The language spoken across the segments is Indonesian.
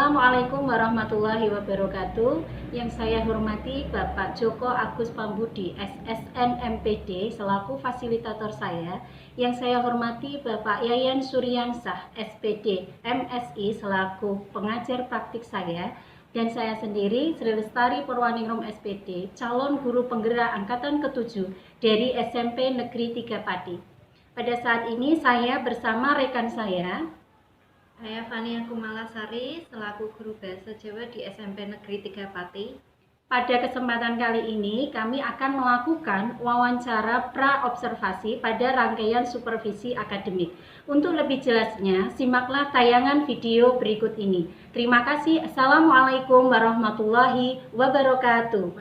Assalamualaikum warahmatullahi wabarakatuh. Yang saya hormati Bapak Joko Agus Pambudi, SSN MPD selaku fasilitator saya. Yang saya hormati Bapak Yayan Suryansah, SPD MSI selaku pengajar praktik saya. Dan saya sendiri, Sri Lestari Purwaningrum SPD, calon guru penggerak angkatan ke-7 dari SMP Negeri 3 Pati. Pada saat ini saya bersama rekan saya Fania Kumalasari selaku guru bahasa Jawa di SMP Negeri 3 Pati. Pada kesempatan kali ini kami akan melakukan wawancara pra-observasi pada rangkaian supervisi akademik. Untuk lebih jelasnya, simaklah tayangan video berikut ini. Terima kasih. Assalamualaikum warahmatullahi wabarakatuh.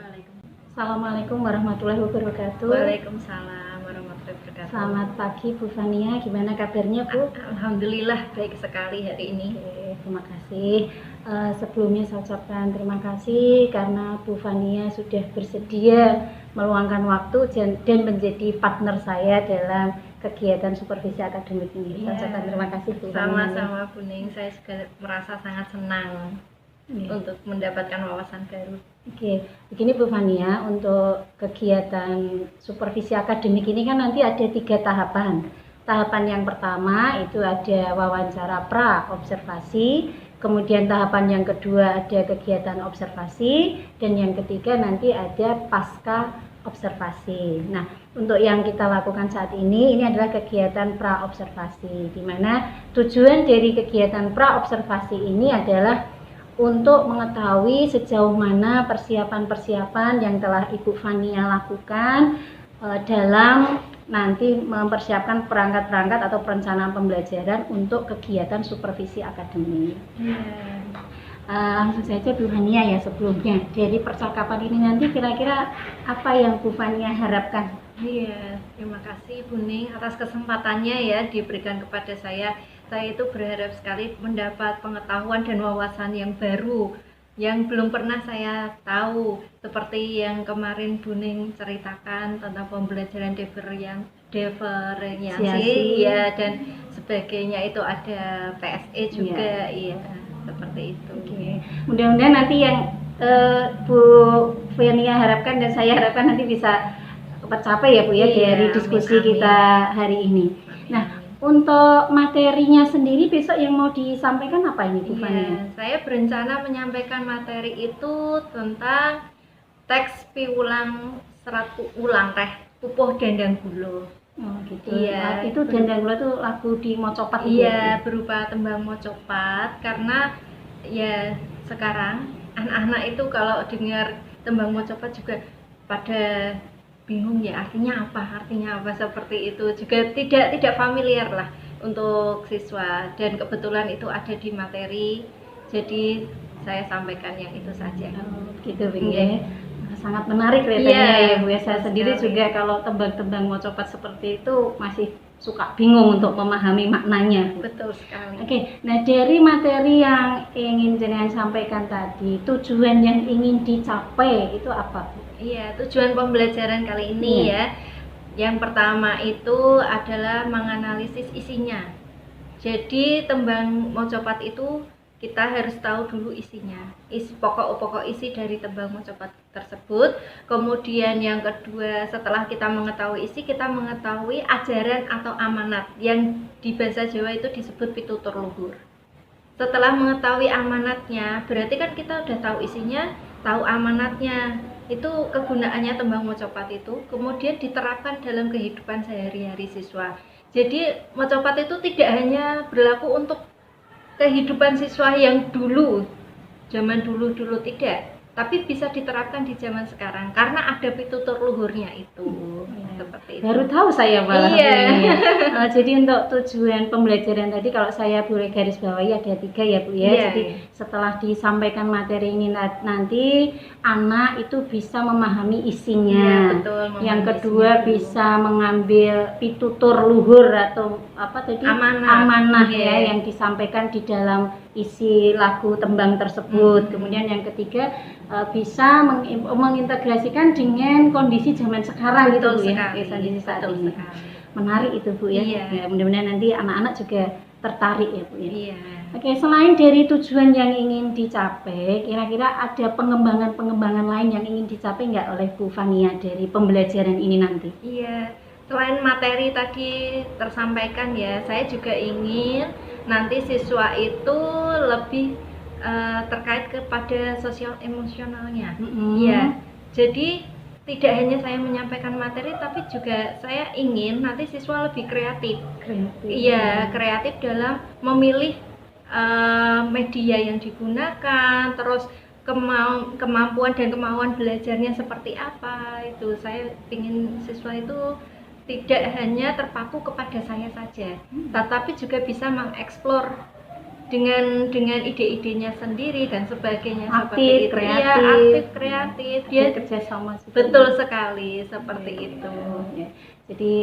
Assalamualaikum warahmatullahi wabarakatuh. Waalaikumsalam warahmatullahi wabarakatuh. Selamat pagi Bu Fania, gimana kabarnya Bu? Alhamdulillah baik sekali hari ini. Oke, terima kasih. Sebelumnya saya ucapkan terima kasih karena Bu Fania sudah bersedia meluangkan waktu dan menjadi partner saya dalam kegiatan supervisi akademik ini. Saya ucapkan terima kasih Bu Fania. Sama-sama Bu Ning, saya juga merasa sangat senang untuk mendapatkan wawasan baru. Oke, begini Bu Fania, untuk kegiatan supervisi akademik ini kan nanti ada 3 tahapan. Tahapan yang pertama itu ada wawancara pra-observasi, kemudian tahapan yang kedua ada kegiatan observasi, dan yang ketiga nanti ada pasca observasi. Nah, untuk yang kita lakukan saat ini adalah kegiatan pra-observasi, di mana tujuan dari kegiatan pra-observasi ini adalah untuk mengetahui sejauh mana persiapan-persiapan yang telah Ibu Fania lakukan dalam nanti mempersiapkan perangkat-perangkat atau perencanaan pembelajaran untuk kegiatan supervisi akademik. Langsung saja Bu Fania ya, sebelumnya dari percakapan ini nanti kira-kira apa yang Bu Fania harapkan? Iya, terima kasih Bu Ning atas kesempatannya ya diberikan kepada saya. Saya itu berharap sekali mendapat pengetahuan dan wawasan yang baru yang belum pernah saya tahu, seperti yang kemarin Bu Ning ceritakan tentang pembelajaran diferensiasi ya dan sebagainya, itu ada PSE juga ya, seperti itu. Oke. Mudah-mudahan nanti yang Bu Fania harapkan dan saya harapkan nanti bisa tercapai ya Bu ya, dari diskusi amin. Kita hari ini. Nah, untuk materinya sendiri besok yang mau disampaikan apa ini Bu Fania? Saya berencana menyampaikan materi itu tentang teks piwulang serat ulang teh pupuh dendang gulo. Oh gitu. Iya. Itu dendang gulo itu lagu di Mocopat. Iya, berupa tembang Mocopat, karena ya sekarang anak-anak itu kalau dengar tembang Mocopat juga pada bingung ya artinya apa seperti itu, juga tidak familiar lah untuk siswa, dan kebetulan itu ada di materi, jadi saya sampaikan yang itu saja. Gitu Bu ya. Sangat menarik kelihatannya ya Bu ya. Saya sendiri sekali. juga kalau tembang-tembang Mocopat seperti itu masih suka bingung untuk memahami maknanya. Betul sekali. Oke, nah dari materi yang ingin jenengan sampaikan tadi, tujuan yang ingin dicapai itu apa Bu? Iya, tujuan pembelajaran kali ini ya. Yang pertama itu adalah menganalisis isinya. Jadi tembang Mocopat itu kita harus tahu dulu isinya, pokok-pokok isi dari tembang Mocopat tersebut. Kemudian yang kedua, setelah kita mengetahui isi, kita mengetahui ajaran atau amanat yang di bahasa Jawa itu disebut pitutur luhur. Setelah mengetahui amanatnya, berarti kan kita udah tahu isinya, tahu amanatnya. Itu kegunaannya tembang Mocopat itu kemudian diterapkan dalam kehidupan sehari-hari siswa. Jadi Mocopat itu tidak hanya berlaku untuk kehidupan siswa yang dulu, zaman dulu tidak, tapi bisa diterapkan di zaman sekarang karena ada pitutur luhurnya itu. Seperti itu. Baru tahu saya malah. Iya. Jadi untuk tujuan pembelajaran tadi kalau saya boleh garis bawahi ada 3 ya Bu ya. Iya, jadi setelah disampaikan materi ini nanti anak itu bisa memahami isinya. Iya, betul, yang kedua bisa mengambil pitutur luhur atau apa tadi, amanah ya yang disampaikan di dalam isi lagu tembang tersebut. Kemudian yang ketiga bisa mengintegrasikan dengan kondisi zaman sekarang. Betul gitu Bu sekali. ya, kondisi saat Betul ini. sekali. Menarik itu Bu ya. Iya. Ya, mudah-mudahan nanti anak-anak juga tertarik ya Bu ya. Iya. Oke, selain dari tujuan yang ingin dicapai, kira-kira ada pengembangan lain yang ingin dicapai nggak oleh Bu Fania dari pembelajaran ini nanti? Iya, selain materi tadi tersampaikan ya, saya juga ingin nanti siswa itu lebih terkait kepada sosial emosionalnya. Iya, jadi tidak hanya saya menyampaikan materi, tapi juga saya ingin nanti siswa lebih kreatif. Iya, kreatif dalam memilih media yang digunakan, terus kemampuan dan kemauan belajarnya seperti apa. Itu saya ingin siswa itu tidak hanya terpaku kepada saya saja, tetapi juga bisa mengeksplor dengan ide-idenya sendiri dan sebagainya. Aktif, seperti itu. kreatif. Iya, aktif, kreatif. Dia kerjasama. Betul sekali, seperti itu. Ya. Jadi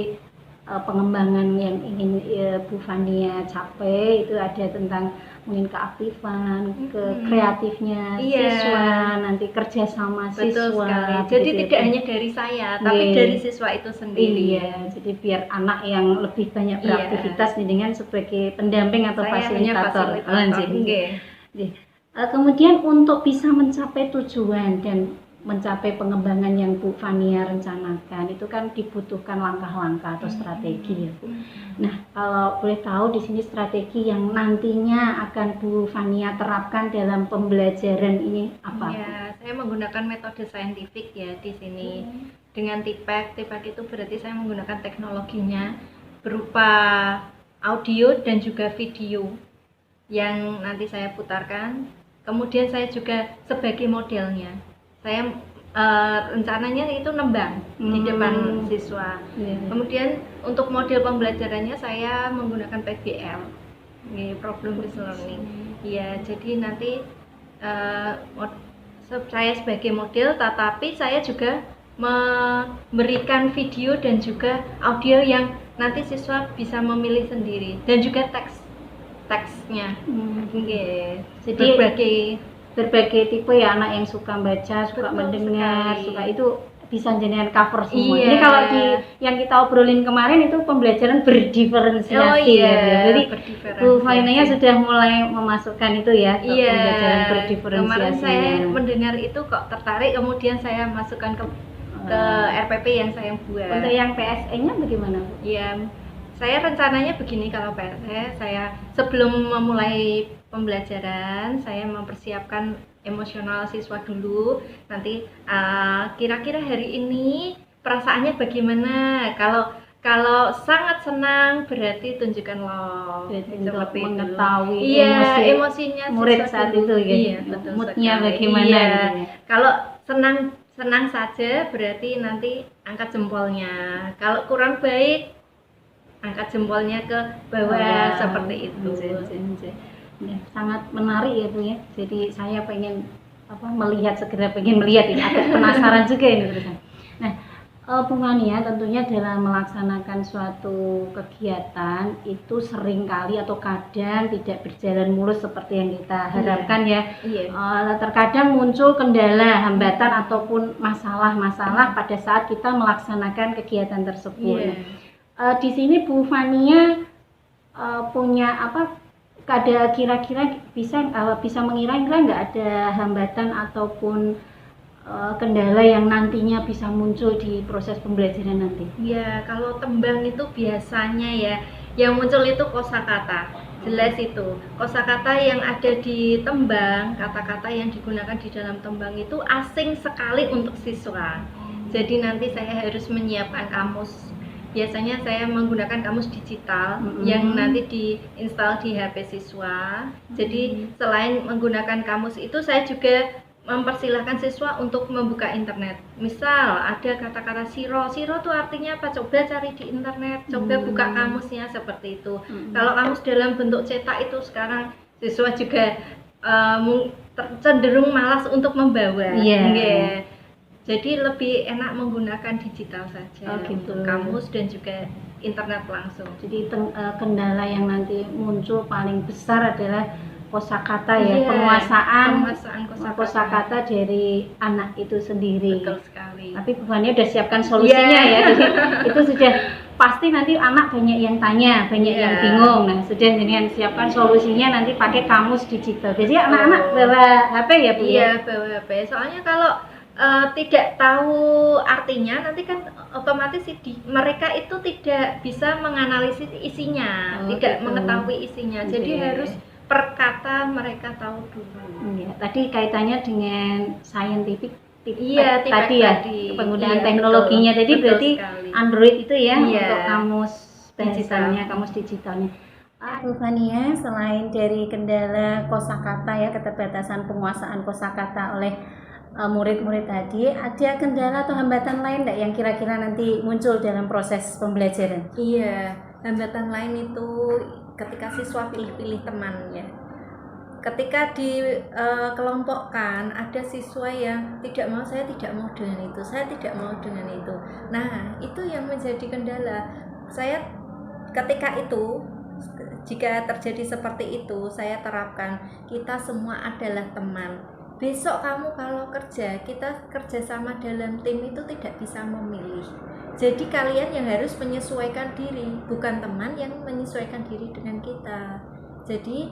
pengembangan yang ingin Bu Fania capai itu ada tentang mungkin keaktifan, kreatifnya siswa, nanti kerjasama Betul siswa. Sekali. Jadi tidak hanya dari saya, tapi dari siswa itu sendiri. Iya, jadi biar anak yang lebih banyak beraktivitas dengan sebagai pendamping atau fasilitator. Kemudian untuk bisa mencapai tujuan dan mencapai pengembangan yang Bu Fania rencanakan itu kan dibutuhkan langkah-langkah atau strategi ya Bu. Nah, kalau boleh tahu di sini strategi yang nantinya akan Bu Fania terapkan dalam pembelajaran ini apa? Ya, saya menggunakan metode saintifik ya di sini. Dengan TIPEK itu berarti saya menggunakan teknologinya berupa audio dan juga video yang nanti saya putarkan. Kemudian saya juga sebagai modelnya. Saya rencananya itu nembang di depan siswa. Kemudian untuk model pembelajarannya saya menggunakan PBL, problem based learning. Ya, jadi nanti saya sebagai model, tetapi saya juga memberikan video dan juga audio yang nanti siswa bisa memilih sendiri, dan juga teksnya. Jadi berbagai tipe ya, anak yang suka baca, suka mendengar, suka itu bisa jenengan cover semua. Ini kalau yang kita obrolin kemarin itu pembelajaran berdiferensiasi ya. Jadi Bu Fania sudah mulai memasukkan itu ya, pembelajaran berdiferensiasi. Kemarin saya mendengar itu kok tertarik, kemudian saya masukkan ke RPP yang saya buat. Untuk yang PSE-nya bagaimana Bu? Iya, saya rencananya begini, kalau PSE saya sebelum memulai pembelajaran saya mempersiapkan emosional siswa dulu. Nanti kira-kira hari ini perasaannya bagaimana. Kalau sangat senang berarti tunjukkan love. Seperti mengetahui emosinya murid saat itu ya. Iya, betul. Moodnya bagaimana gitu ya. Kalau senang saja berarti nanti angkat jempolnya. Kalau kurang baik angkat jempolnya ke bawah, seperti itu. Ya, sangat menarik ya Bu ya. Jadi saya pengen pengen melihat ini, agak penasaran juga ini terusan. Nah, Bu Fania tentunya dalam melaksanakan suatu kegiatan itu seringkali atau kadang tidak berjalan mulus seperti yang kita harapkan ya. Terkadang muncul kendala, hambatan ataupun masalah-masalah pada saat kita melaksanakan kegiatan tersebut. Di sini Bu Fania punya ada kira-kira bisa mengira-kira nggak ada hambatan ataupun kendala yang nantinya bisa muncul di proses pembelajaran nanti? Ya, kalau tembang itu biasanya ya yang muncul itu kosakata. Jelas itu kosakata yang ada di tembang, kata-kata yang digunakan di dalam tembang itu asing sekali untuk siswa. Jadi nanti saya harus menyiapkan kamus. Biasanya saya menggunakan kamus digital yang nanti diinstal di HP siswa. Jadi selain menggunakan kamus itu, saya juga mempersilahkan siswa untuk membuka internet. Misal ada kata-kata siro itu artinya apa? Coba cari di internet, coba buka kamusnya, seperti itu. Kalau kamus dalam bentuk cetak itu sekarang siswa juga cenderung malas untuk membawa. Jadi lebih enak menggunakan digital saja untuk kamus dan juga internet langsung. Jadi kendala yang nanti muncul paling besar adalah kosakata penguasaan kosakata dari anak itu sendiri. Betul sekali. Tapi Bu Fania sudah siapkan solusinya ya. Jadi itu sudah pasti nanti anak banyak yang tanya, banyak yang bingung. Nah, sudah dengan siapkan solusinya nanti pakai kamus digital. Jadi anak-anak bawa HP ya Bu? Iya, bawa HP. Soalnya kalau tidak tahu artinya nanti kan otomatis mereka itu tidak bisa menganalisis isinya, tidak mengetahui isinya. Jadi harus per kata mereka tahu dulu. Iya, tadi kaitannya dengan scientific tadi ya, penggunaan teknologinya. Jadi berarti sekali. Android itu ya untuk kamus bahasanya, kamus digitalnya. Bu Fania, selain dari kendala kosakata ya, keterbatasan penguasaan kosakata oleh murid-murid tadi, ada kendala atau hambatan lain enggak yang kira-kira nanti muncul dalam proses pembelajaran? Iya, hambatan lain itu ketika siswa pilih-pilih teman ya. Ketika dikelompokkan ada siswa yang tidak mau, saya tidak mau dengan itu, saya tidak mau dengan itu. Nah, itu yang menjadi kendala. Saya ketika itu, jika terjadi seperti itu, saya terapkan kita semua adalah teman. Besok kamu kalau kerja, kita kerjasama dalam tim itu tidak bisa memilih. Jadi kalian yang harus menyesuaikan diri, bukan teman yang menyesuaikan diri dengan kita. Jadi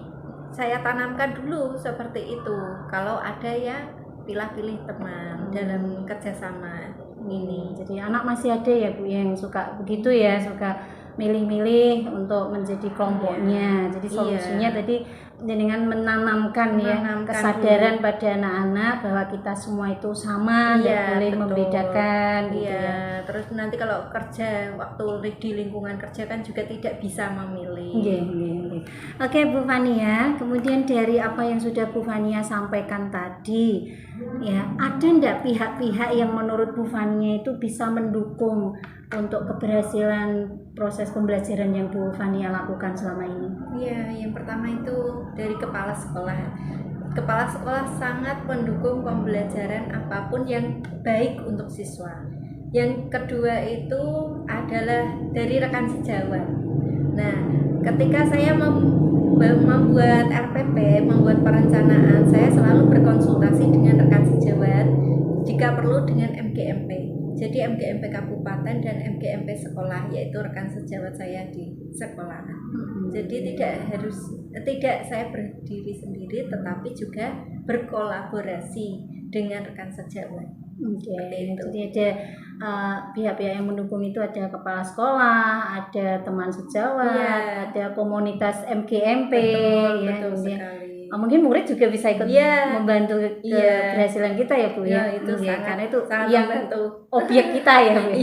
saya tanamkan dulu seperti itu. Kalau ada yang pilih-pilih teman dalam kerjasama ini. Jadi anak masih ada ya Bu yang suka begitu ya, suka milih-milih untuk menjadi kelompoknya. Jadi solusinya tadi dengan menanamkan kesadaran pada anak-anak bahwa kita semua itu sama, tidak boleh membedakan gitu ya. Terus nanti kalau kerja, waktu di lingkungan kerja kan juga tidak bisa memilih. Oke Bu Fania, kemudian dari apa yang sudah Bu Fania sampaikan tadi, ya ada enggak pihak-pihak yang menurut Bu Fania itu bisa mendukung untuk keberhasilan proses pembelajaran yang Bu Fania lakukan selama ini? Iya, yang pertama itu dari kepala sekolah. Kepala sekolah sangat mendukung pembelajaran apapun yang baik untuk siswa. Yang kedua itu adalah dari rekan sejawat. Nah, ketika saya membuat RPP, membuat perencanaan, saya selalu berkonsultasi dengan rekan sejawat, jika perlu dengan MGMP. Jadi MGMP kabupaten dan MGMP sekolah, yaitu rekan sejawat saya di sekolah. Jadi tidak saya berdiri sendiri, tetapi juga berkolaborasi dengan rekan sejawat. Jadi ada pihak-pihak yang mendukung itu, ada kepala sekolah, ada teman sejawat, ada komunitas MGMP. Betul sekali. Mungkin murid juga bisa ikut membantu keberhasilan kita ya Bu ya. Itu karena itu sangat yang membantu objek kita ya Bu.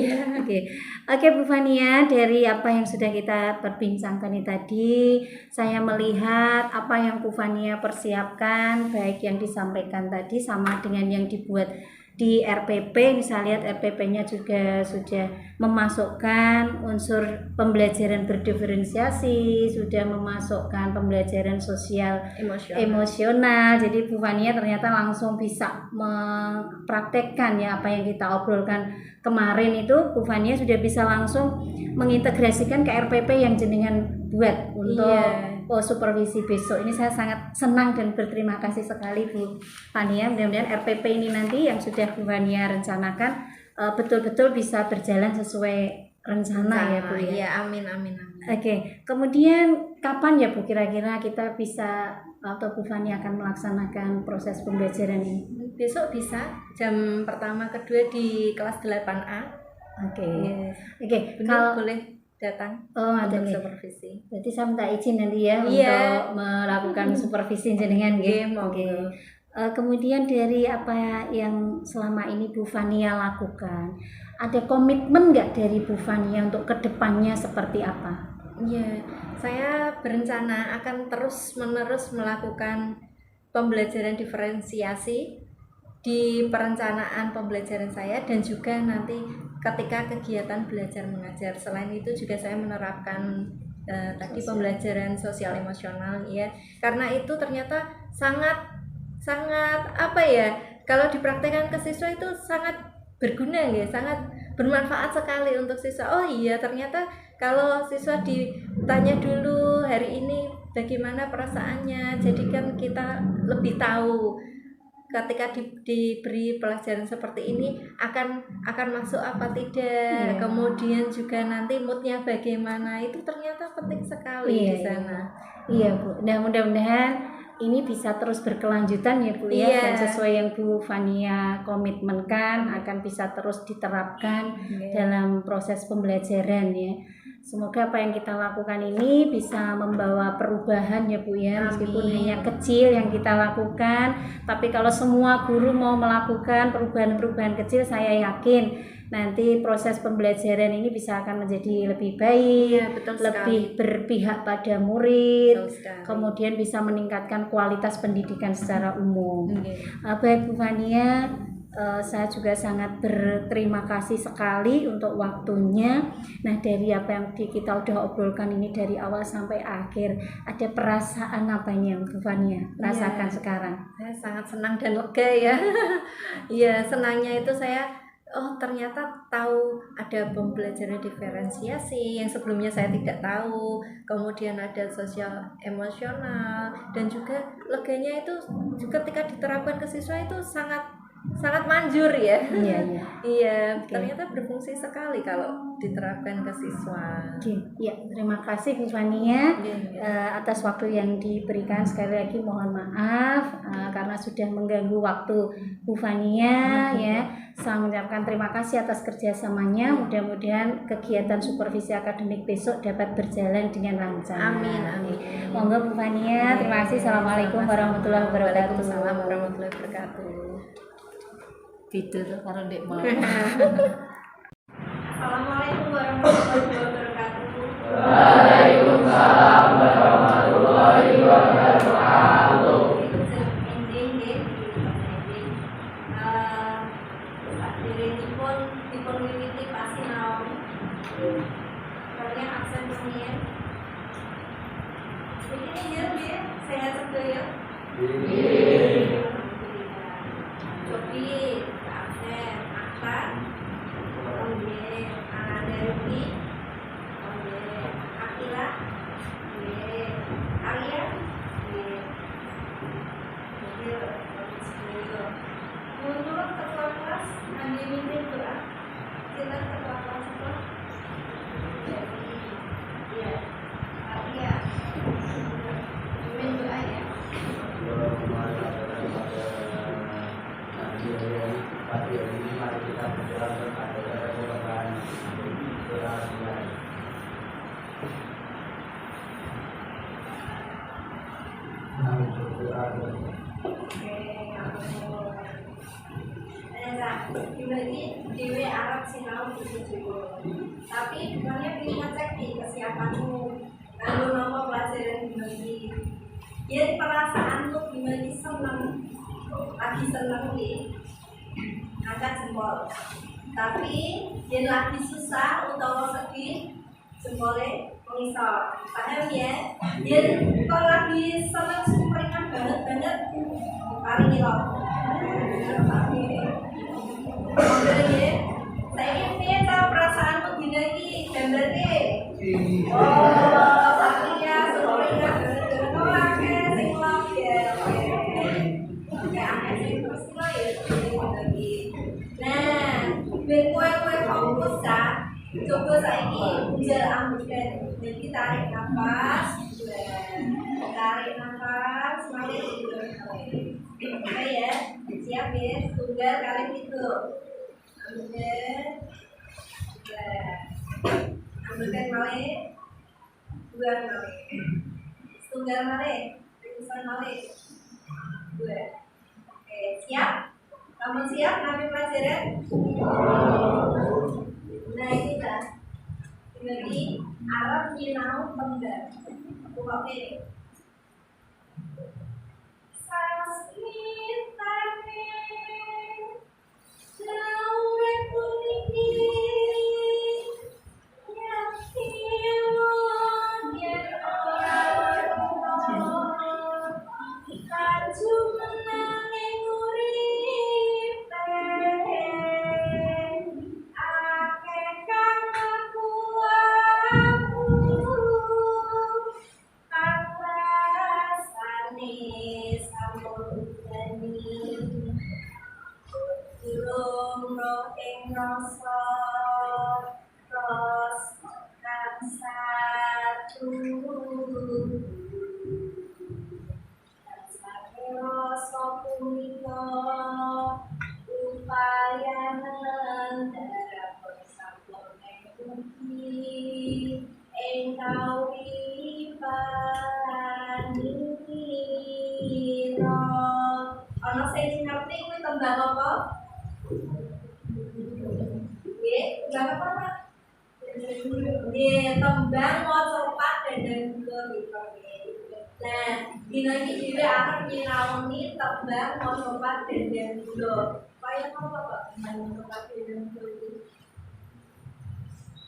Oke Bu Fania, dari apa yang sudah kita perbincangkan ini tadi, saya melihat apa yang Bu Fania persiapkan, baik yang disampaikan tadi sama dengan yang dibuat di RPP. Ini saya lihat RPP-nya juga sudah memasukkan unsur pembelajaran berdiferensiasi, sudah memasukkan pembelajaran sosial emosional. Jadi Bu Fania ternyata langsung bisa mempraktekkan ya apa yang kita obrolkan kemarin itu. Bu Fania sudah bisa langsung mengintegrasikan ke RPP yang jenengan buat untuk supervisi besok. Ini saya sangat senang dan berterima kasih sekali Bu Fania. Mudah-mudahan RPP ini nanti yang sudah Bu Fania rencanakan betul-betul bisa berjalan sesuai rencana ya Bu ya. Iya, amin. Oke, kemudian kapan ya Bu kira-kira kita bisa atau Bu Fania akan melaksanakan proses pembelajaran ini? Besok bisa jam pertama kedua di kelas 8A. Kalau boleh datang untuk supervisi. Berarti saya minta izin nanti ya untuk melakukan supervisi jenengan gitu. Kemudian dari apa yang selama ini Bu Fania lakukan, ada komitmen nggak dari Bu Fania untuk kedepannya seperti apa? Iya, saya berencana akan terus-menerus melakukan pembelajaran diferensiasi di perencanaan pembelajaran saya dan juga nanti ketika kegiatan belajar mengajar. Selain itu juga saya menerapkan tadi pembelajaran sosial emosional ya, karena itu ternyata sangat apa ya, kalau dipraktekkan ke siswa itu sangat berguna ya, sangat bermanfaat sekali untuk siswa. Oh iya, ternyata kalau siswa ditanya dulu hari ini bagaimana perasaannya, jadi kan kita lebih tahu ketika diberi pelajaran seperti ini akan masuk apa tidak, kemudian juga nanti moodnya bagaimana, itu ternyata penting sekali di sana. Iya Bu, nah mudah-mudahan ini bisa terus berkelanjutan ya Bu ya, dan sesuai yang Bu Fania komitmenkan akan bisa terus diterapkan dalam proses pembelajaran ya. Semoga apa yang kita lakukan ini bisa membawa perubahan ya Bu ya, meskipun hanya kecil yang kita lakukan, tapi kalau semua guru mau melakukan perubahan-perubahan kecil, saya yakin nanti proses pembelajaran ini bisa akan menjadi lebih baik, lebih berpihak pada murid, kemudian bisa meningkatkan kualitas pendidikan secara umum. Baik Bu Fania, saya juga sangat berterima kasih sekali untuk waktunya. Nah, dari apa yang kita udah obrolkan ini dari awal sampai akhir, ada perasaan apa yang Bu Fania rasakan sekarang? Saya sangat senang dan lega ya. Iya, senangnya itu saya ternyata tahu ada pembelajaran diferensiasi yang sebelumnya saya tidak tahu, kemudian ada sosial emosional, dan juga leganya itu ketika diterapkan ke siswa itu sangat manjur ya. Iya, ternyata berfungsi sekali kalau diterapkan ke siswa. Ya, terima kasih Bu Fania atas waktu yang diberikan. Sekali lagi mohon maaf karena sudah mengganggu waktu Bu Fania ya. Saya mengucapkan terima kasih atas kerjasamanya. Mudah-mudahan kegiatan supervisi akademik besok dapat berjalan dengan lancar. Amin. Monggo Bu Fania, terima kasih. Assalamualaikum warahmatullahi wabarakatuh. Waalaikumsalam warahmatullahi wabarakatuh. Gitu tuh kalau Dek mau. Assalamualaikum warahmatullahi wabarakatuh. Waalaikumsalam warahmatullahi wabarakatuh. Dipun wiwiti pasinaon. Kalian absen rumiyin. Ini ya, sehat sedaya. Jopi, absen, akta, ananda Rupi, Akila, Arya, menurut ketua kelas, hanya mimpin doa. Kita ketua kelas itu, ya, Arya, mimpin doa ya. Pagi ini mari kita berdoa kepada Tuhan. Dewi Arab sinau juga. Tapi bukannya pilih ngecek di kesiapanmu. Lalu nomor pelajaran dibagi. Ya perasaanmu gimana senang. Lagi senang nih. Angkat jempol. Tapi yang lagi susah utawa sedih jempolnya mengisor. Padahal ya, kalau lagi senang sempurna banget paling ngelok. Saya ingin tahu perasaanmu gini lagi gambarnya. Tapi ya sempurna banget ngelok ya. Kayak aneh sih terus ya lagi. Nah, kue fokus ya. Coba saya ini jalan ambilkan. Jadi tarik nafas, tarik nafas, mari oke ya, siap ya. Tunggal kalian itu. Ambilkan mari, dua mari. Tunggal mari, rumusan mari, dua. Oke, siap. Kamu siap ngambil pelajaran? Nah ini dah. Jadi Arab sinau penggal. Oke. Kartoso punika upayanen darah sampun mugi engkau ipanira. Ana sing ngerti kuwi tembang apa? Nggih, tembang apa, Pak? Nggih, tembang macapat dan gula gitu. Nah, dina iki dhewe arep nyinaoni tembang macapat dan gula. Kaya apa, Pak? Macapat dan gula iki.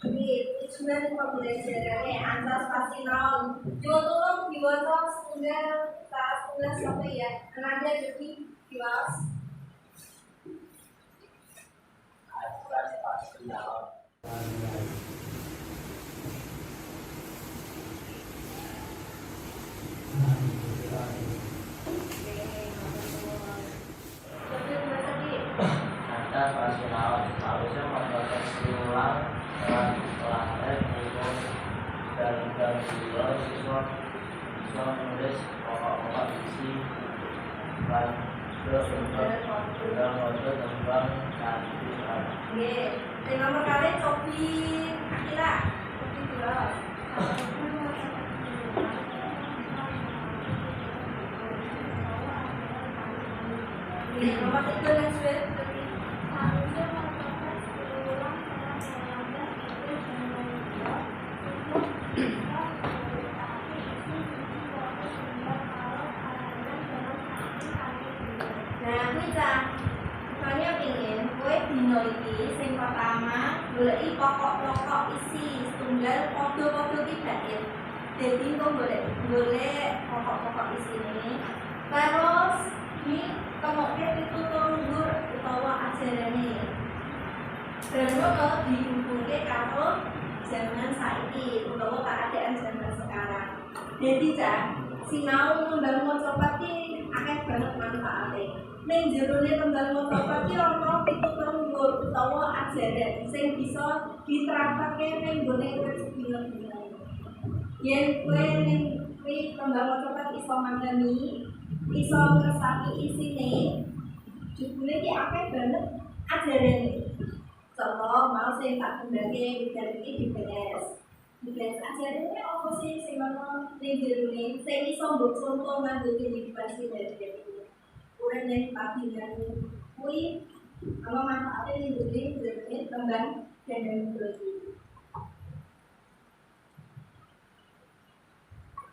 Tujuan pembelajarannya antas pasti naon. Coba tolong diwaca setunggal sampai ya. Tenaga jadi kilas. Atas pasti naon. Atas pasti naon. Harusnya memproses ulang setelah hukum dan siswa menulis pokok-pokok isi dan terus untuk dalam kode tembang satu satu. Nggih, sing nomor kali Cobi Akila. Cobi jelas. Nggih, nomor 3 next week. Nah, kuwi cah. Makanya pingin kowe dino iki sing pertama goleki pokok-pokok isi setunggal padha-padha tidak. Jadi kok golek pokok-pokok isine. Terus ditemokke pitutur utawa ajarane. Dan ngono dihubungke karo zaman saiki utawa keadaan zaman sekarang. Jadi cah, sinau tembang macapat iki akeh banget manfaate. Ning jerone tembang macapat iki ana pitutur utawa ajaran sing bisa diterapake ning gone urip sedina-dina. Yen kowe ning tembang macapat iso mandani, iso ngersaki isine, jebule iki akeh banget ajarane. Contoh mau sing tak undangke bidang iki dibahas. Dibahas ajarane apa sih sing ana ning jerone sing iso mbok contoh nganggo kehidupan sehari-hari. Urip ning padinan kuwi ana manfaate ning jerone tembang dan iki.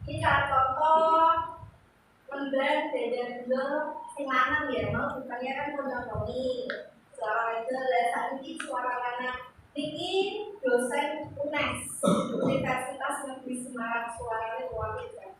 Ini contoh tembang dan sing lanang ya, mau bukannya kan monotoni. Suara itu saat ini suara anak ini dosen UNES Universitas Negeri Semarang, suaranya luar biasa.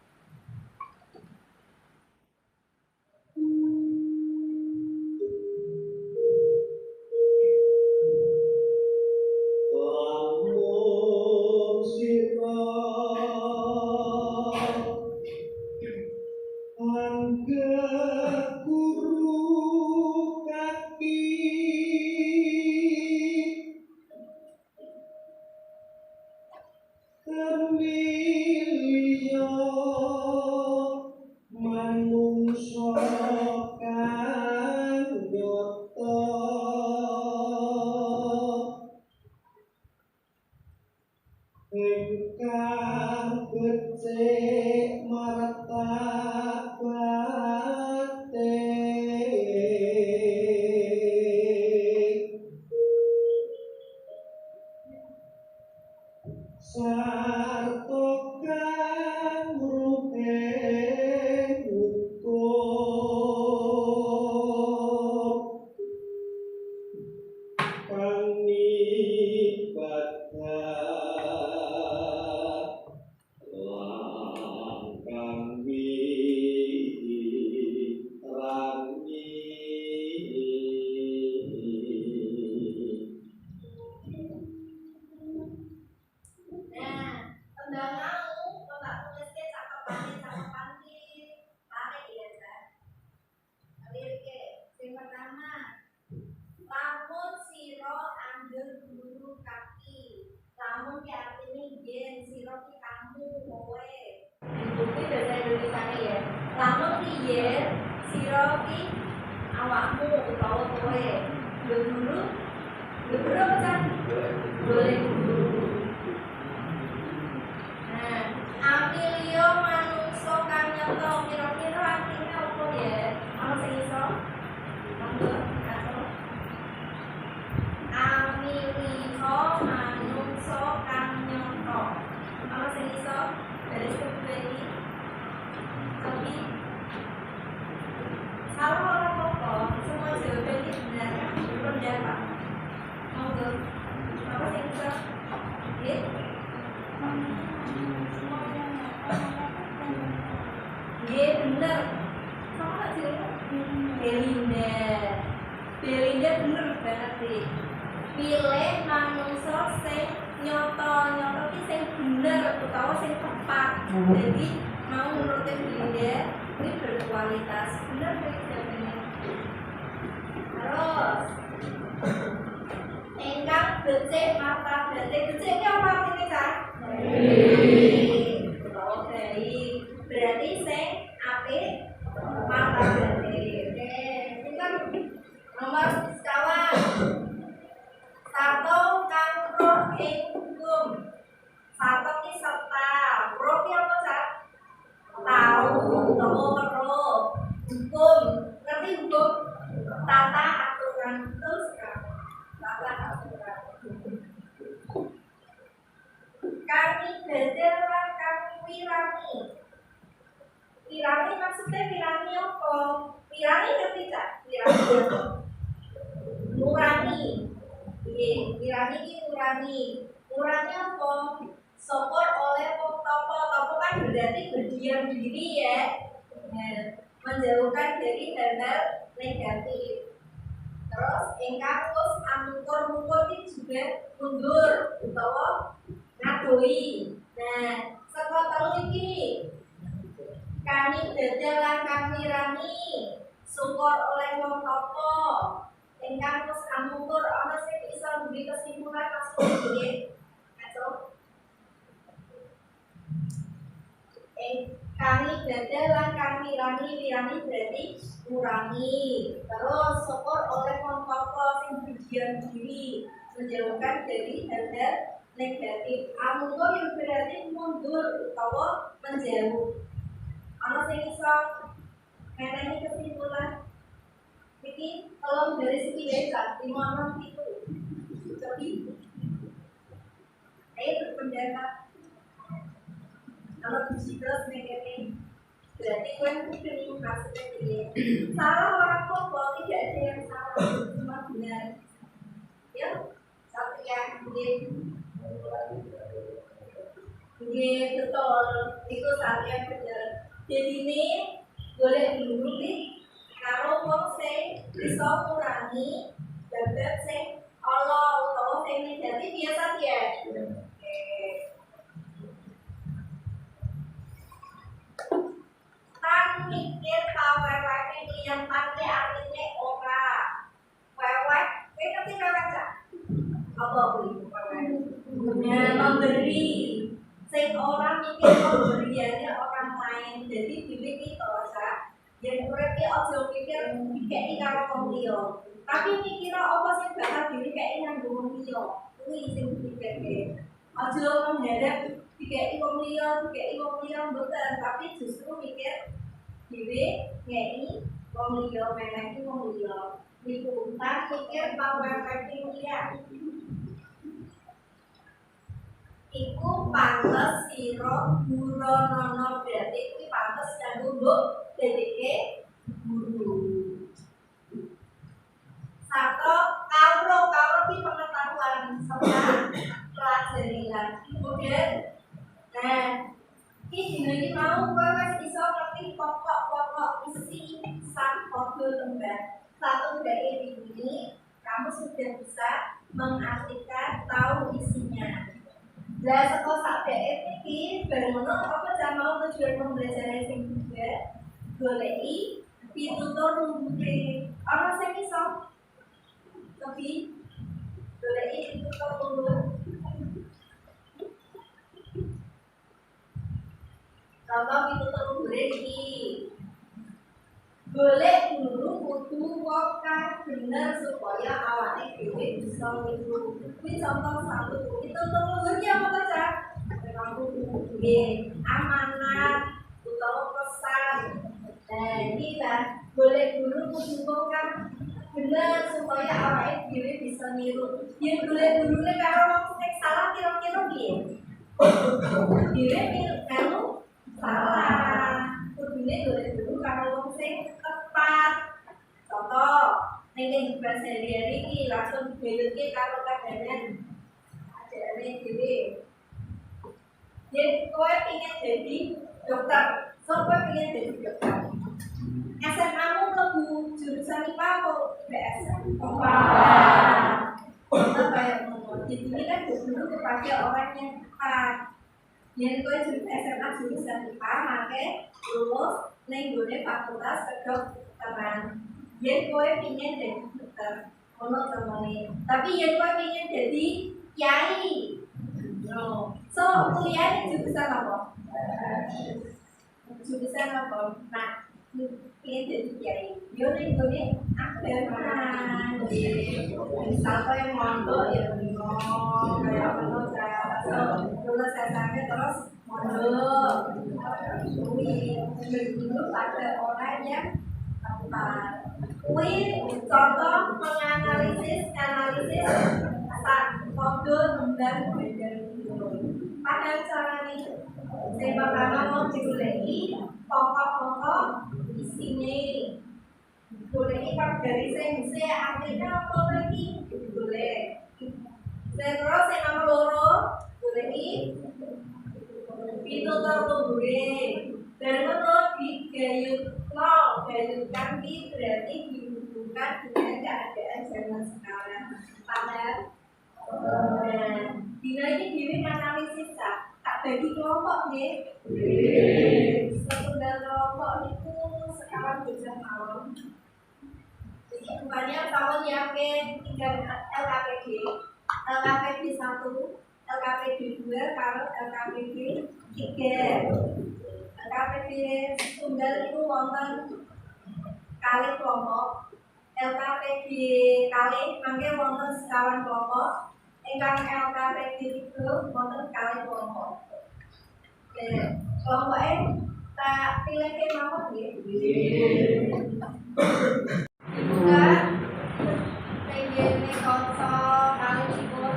Sira ki awakmu utawa kowe. Guru apa Cak? Golek guru. Nah, amilio manungsa kang nyata kira-kira artine apa ya? Ana sing iso? Monggo, Kak. Amilio manungsa kang nyata. Ana sing iso? Dari kedua ini. Tapi salah orang apa? Semua jawaban ini benar kan? Berpendapat. Monggo. Apa sing iso? Nggih. Nggih bener. Sama tak jenenge? Belinda. Belinda bener banget sih. Pilih manungsa sing nyata ki sing bener utawa sing tepat. Jadi mau nurutin Belinda ini berkualitas. Bener jawabannya. Terus engkang becik mata becik. Becik ini apa artinya Cak? Oh baik. Berarti sing apik mata becik. Oke, pinten? Nomor sekawan. Sato kang roh ing hukum. Sato ki serta. Roh ki apa Cak? Tahu utawa weruh. Hukum. Ngerti hukum? Tata aturan. Betul sekali. Tata aturan. Kami belajar kami wirani. Wirani maksudnya wirani apa? Wirani ngerti Cak? Wirani apa? Nurani. Wirani ini nurani. Nurani apa? Sopor oleh topo. Topo kan berarti berdiam diri ya. Nah, menjauhkan dari hal-hal negatif. Terus ingkang terus amungkur ini juga mundur utawa ngadoi. Nah, saka telu iki kami dadalan kami rani syukur oleh wong apa ingkang terus amungkur ana sing bisa duwe kesimpulan maksud nggih. Atau kami dadalan kami rani berarti kurangi. Terus syukur oleh wong apa sing berdiam diri menjauhkan dari hal-hal negatif. Amungkur yang berarti mundur utawa menjauh. Ana sing iso ngeneni kesimpulan iki tolong dari segi desa 56 itu. Jadi ayo berpendapat. Kalau terus negatif berarti kan kudu maksudnya dia. Salah orang tua tidak ada yang salah, cuma benar. Ya, satu yang betul, itu satu yang benar. Jadi ini boleh dulu nih, kalau wong sing bisa kurangi, dapat sing Allah atau sing negatif biasa dia. Tan mikir pawewek yang pake artinya ora. Wewek, ngerti baca? Apa kuwi wewek? Memberi. Sing orang mikir pemberiannya orang lain. Jadi bibit itu ora. Yen urip ki aja mikir dikeki karo wong liya. Tapi mikir apa sing bakal dikeki nang wong liya. Kuwi sing dipikirke. Aja mengharap dikeki wong liya mboten, tapi justru mikir dhewe ngeki wong liya menehi wong liya. Niku tak mikir pawewek liya. Iku pantes sira guronana berarti kuwi pantes kanggo mbok dedeke guru. Satu kawro ki pengetahuan serta pelajarian. Kemudian iki dina iki mau kowe wis iso ngerti pokok-pokok isi sak kodho lembar. Satu dari ini kamu sudah bisa mengartikan tahu isinya. Lah saka sak dhek iki bareng ngono apa jan mau tujuan pembelajaran sing juga goleki pitutur rumpute. Ana sing iso tapi goleki pitutur rumput. Contoh pitutur rumpute iki. golek guru kudu wong kang bener supaya awake dhewe bisa niru. Kuwi contoh satu. Itu luhur ya apa Cak? Kamu nggih amanat utawa pesan. Nah, ini lah golek guru kudu wong kang bener supaya awake dhewe bisa niru. Yen golek gurune karo wong sing salah kira-kira piye? Dhewe kamu salah. Kudune golek guru karo wong sing tepat. Contoh, ning kehidupan sehari-hari iki langsung dibayutke karo kadanan ajane dhewe. Yen kowe pengen jadi dokter, so kowe pengen jadi dokter. SMA-mu mlebu jurusan IPA atau IPS? IPA. Kayak jadi ini kan dulu kepada orang yang tepat. Yen kowe SMA jurusan IPA, maka lulus ning gone fakultas kedokteran. Yen kowe pengen jadi dokter, ono temene. Tapi yen kowe pengen jadi kiai. No. So, kuliah jurusan apa? Jurusan apa? Nah, pengen jadi kiai. Yo ning gone agama. Misal kowe mondok ya bingung kayak ono lulus SMP terus mondok. Kuwi dulu pada orang yang tepat. Kuwi contoh menganalisis kode dan beda. Pada cara ini, saya pertama mau digoleki pokok-pokok isine. Goleki kok dari saya artinya apa lagi? Golek. Terus yang nomor loro, goleki pitutur luhure. Dan itu digayutkan berarti dihubungkan dengan keadaan zaman sekarang. Paham? Nah, dina ini dhewe analisis tak bagi kelompok nggih. Setunggal kelompok itu sekarang bocah mawon. Jadi bukannya tahun yang ke-3 LKPD 1, LKPD 2 kalau LKPD 3. LKPD tunggal itu wonten kali kelompok. LKPD kali mangke wonten sekawan kelompok. Ingkang LKPD itu wonten kali kelompok. Kelompoknya tak pilih mawon nggih. Dibuka tenggene konco kali sipur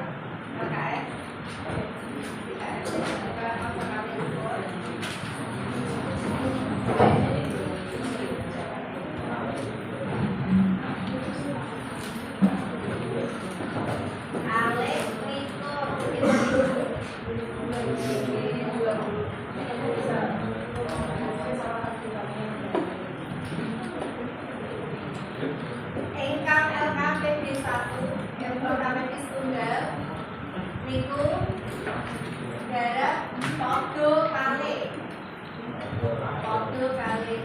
KKS. Dibuka konco kali sipur. Engkang LKPD 1, LKPD tunggal niku garap podo kali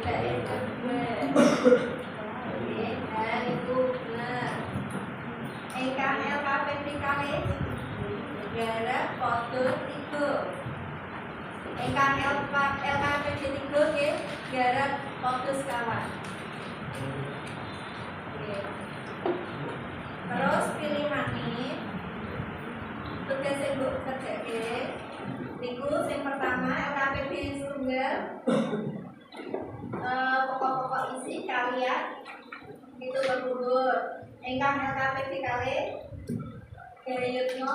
daerah 2. Oke, nah niku bener. Engkang LKPD kali garap podo 3. Engkang LKPD 3 nggih garap podo sekawan. Terus pilihane tugas sing mbok kerjake niku sing pertama LKPD tunggal pokok-pokok isi kalian itu berhubur. Engkang LKPD kali gayutno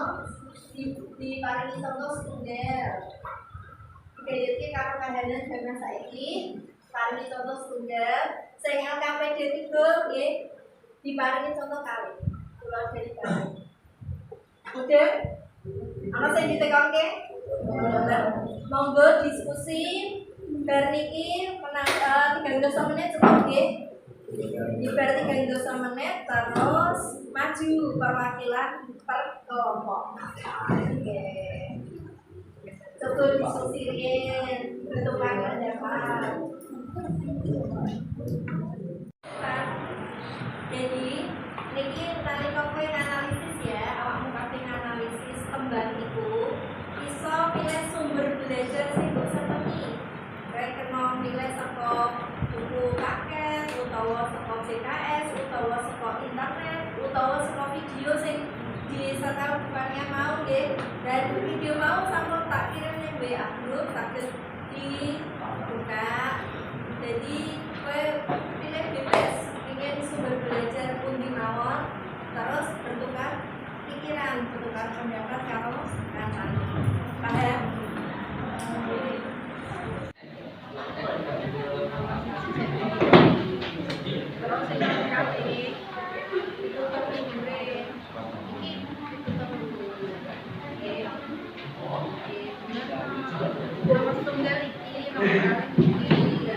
diparingi contoh tunggal. Gayutke karo kahanan zaman saiki paringi contoh tunggal. Sing LKPD 3 nggih diparingi contoh kali. Kula jadi kali. Udah? Ana sing ditekanke? Monggo diskusi bar niki 3 menit cukup nggih. Di bar 3 menit terus maju perwakilan per kelompok. Oke. Coba diskusiin bertukar pendapat. Jadi niki nalika kowe analisis ya, awakmu kabeh analisis tembang iku iso pilih sumber belajar sing mbok senengi. Kowe kena milih saka buku paket utawa JKS utawa saka internet utawa saka video sing disetel bukannya mau nggih. Dan video mau sampun tak kirim ning WA group saged dibuka. Jadi kowe pilih bebas ingin sumber belajar pundi mawon, terus bertukar pikiran, bertukar pendapat karo kancane. Paham? Terus yang kali ditutup libre. Nomor tunggal iki, nomor kali iki.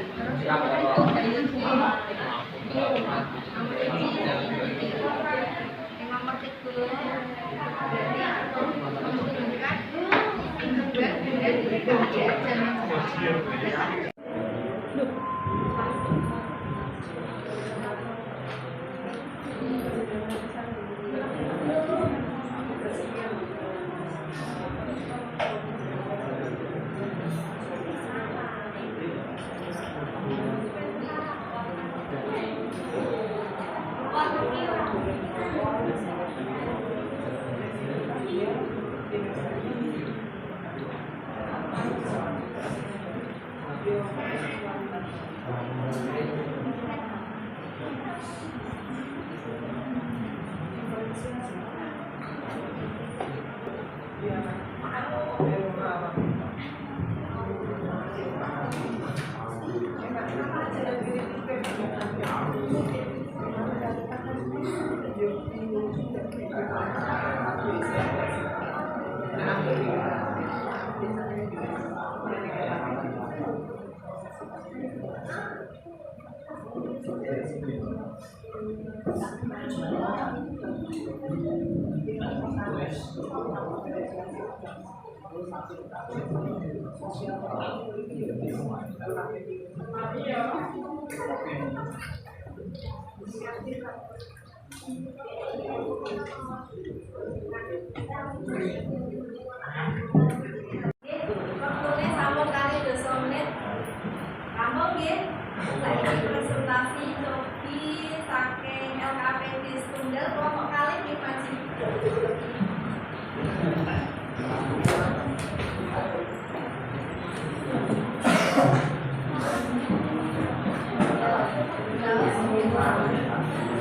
Terus waktunya sampun kali 2 menit. Kamu nggih saiki presentasi Cobi saking LKPD Setunggal kelompok kali nggih Maji.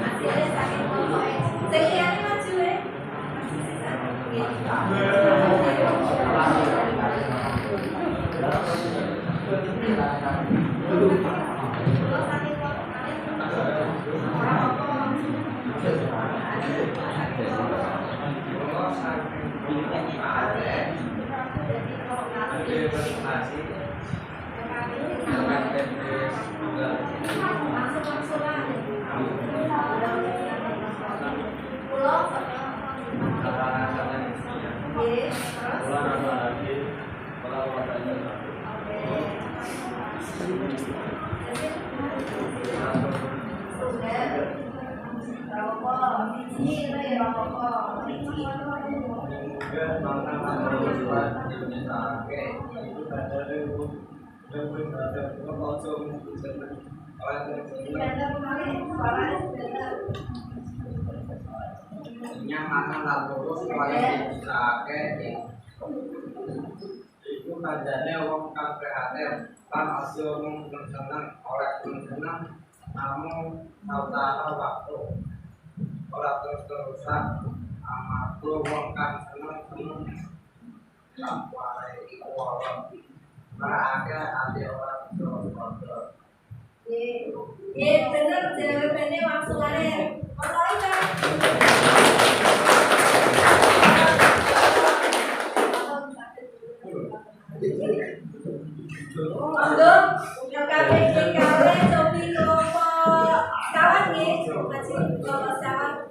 Hasilnya saking kelompok sing liyane maju ya. Makan lalu supaya disake itu kajiannya wong kang prihatin kan hasil wong seneng oleh seneng namun saudara waktu orang terus-terusan amat wong kang seneng sampai orang mereka ada orang terus-terusan bener jawabannya waksulane. Untuk LKPD kalian Cobi kelompok kawan nggih, masih kelompok kawan.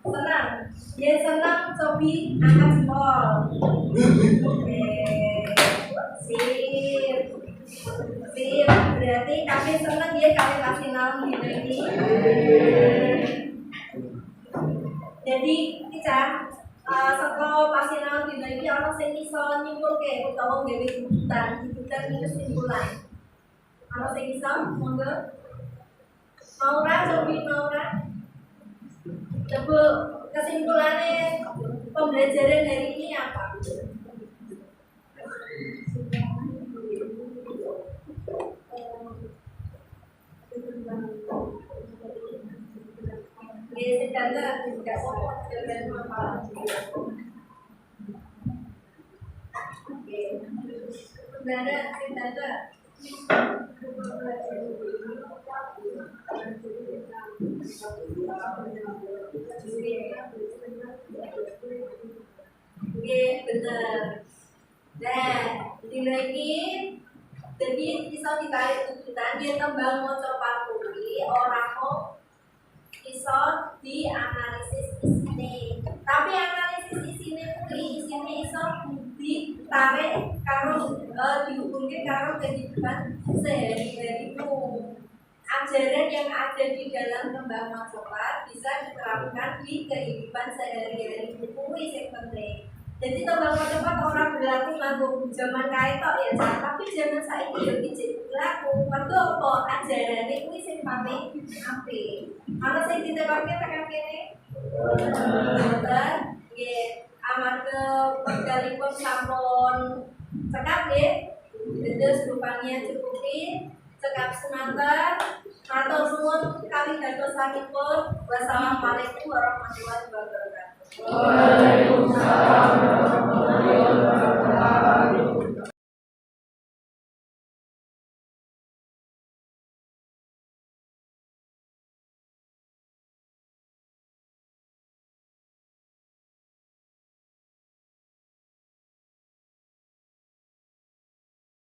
Senang. Ya senang. cobi angkat jempol. Oke. Sip. Sip. Berarti kami seneng ya kami kasih naon dina ini. Jadi kita setelah pasien naon dina iki ana sing iso nyimpulke utawa gawe rujukan itu kesimpulan. Ana sing iso monggo. Maura, cobi Maura. Coba kesimpulannya pembelajaran hari ini apa? Sedangkan tidak semua jawaban apa? Oke, sedangkan Oke, benar. Nah, dina iki jadi bisa ditarik tuntutan dia tembang maca paturi ora kok iso dianalisis isine. Tapi analisis isine kuwi isine iso ditarik karo dihubungke karo kehidupan sehari-harimu. Ajaran yang ada di dalam tembang macopat bisa diterapkan di kehidupan sehari-hari kuwi sing penting. Jadi tembang macopat orang berlaku nganggo zaman kae tok ya, tapi zaman saiki yo iki berlaku. Mergo apa ajarane kuwi sing paling apik. Ana sing diterapke tekan kene. Bener. Nggih, amarga wekdalipun sampun cekap nggih. Terus rupanya cukupi cekap semanten. Matur nuwun kali dadosanipun. Wassalamualaikum warahmatullahi wabarakatuh. Waalaikumsalam.